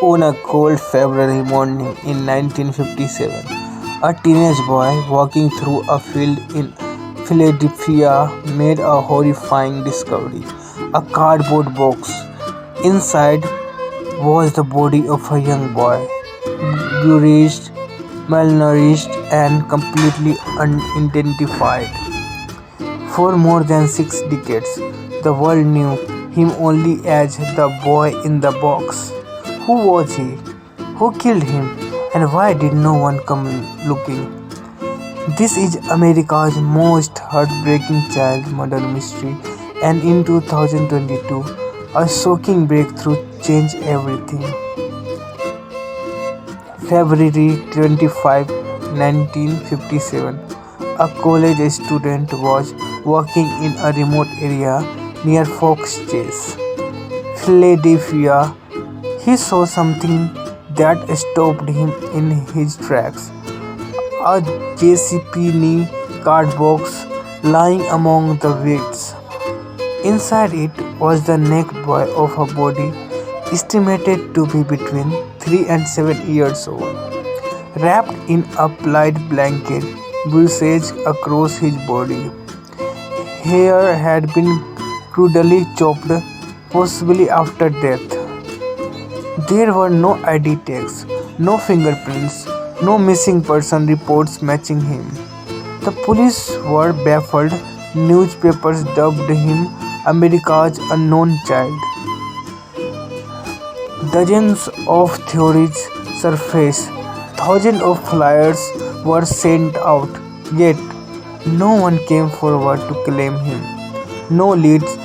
On a cold February morning in 1957, a teenage boy walking through a field in Philadelphia made a horrifying discovery. A cardboard box. Inside was the body of a young boy, bruised, malnourished, and completely unidentified. For more than 6 decades, the world knew him only as the boy in the box. Who was he? Who killed him? And why did no one come looking? This is America's most heartbreaking child murder mystery, and in 2022, a shocking breakthrough changed everything. February 25, 1957, a college student was walking in a remote area near Fox Chase, Philadelphia. He saw something that stopped him in his tracks. A JCPenney card box lying among the weeds. Inside it was the naked boy of a body estimated to be between 3 and 7 years old, wrapped in a plied blanket, bruises across his body. Hair had been crudely chopped, possibly after death. There were no ID tags, no fingerprints, no missing person reports matching him. The police were baffled. Newspapers dubbed him America's unknown child. Dozens of theories surfaced. Thousands of flyers were sent out. Yet, no one came forward to claim him. No leads,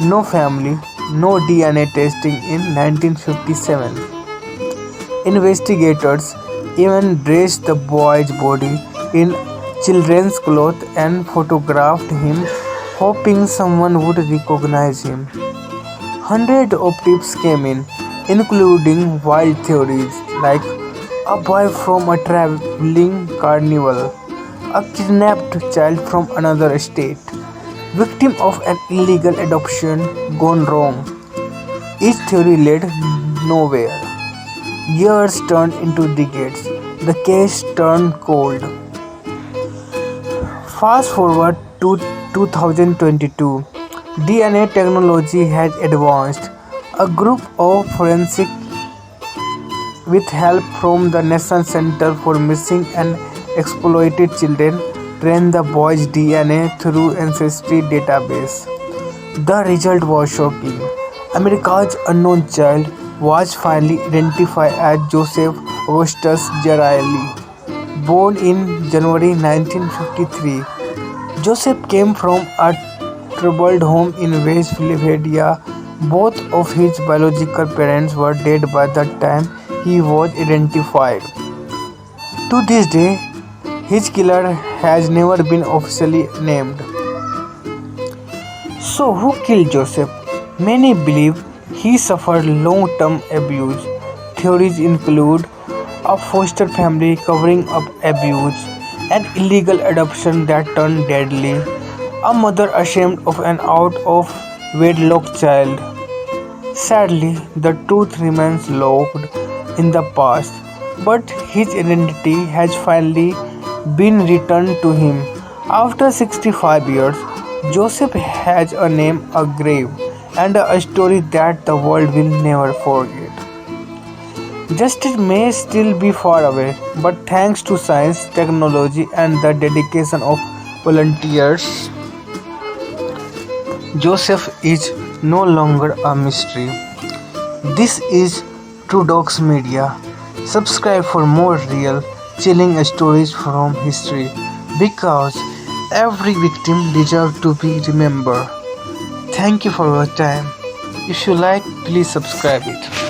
no family, no DNA testing in 1957. Investigators even dressed the boy's body in children's clothes and photographed him, hoping someone would recognize him. Hundreds of tips came in, including wild theories like a boy from a traveling carnival, a kidnapped child from another state, victim of an illegal adoption gone wrong. Each theory led nowhere. Years turned into decades. The case turned cold. Fast forward to 2022. DNA technology has advanced. A group of forensic with help from the National Center for Missing and Exploited Children ran the boy's DNA through Ancestry database. The result was shocking. America's unknown child was finally identified as Joseph Augustus Gerali, born in January 1953. Joseph came from a troubled home in West Philadelphia. Both of his biological parents were dead by the time he was identified. To this day, his killer has never been officially named. So, who killed Joseph? Many believe he suffered long-term abuse. Theories include a foster family covering up abuse, an illegal adoption that turned deadly, a mother ashamed of an out-of-wedlock child. Sadly, the truth remains locked in the past, but his identity has finally been returned to him. After 65 years, Joseph has a name, a grave, and a story that the world will never forget. Justice may still be far away, but thanks to science, technology, and the dedication of volunteers, Joseph is no longer a mystery. This is True Docs Media. Subscribe for more real, chilling stories from history, because every victim deserves to be remembered. Thank you for your time. If you like, please subscribe it.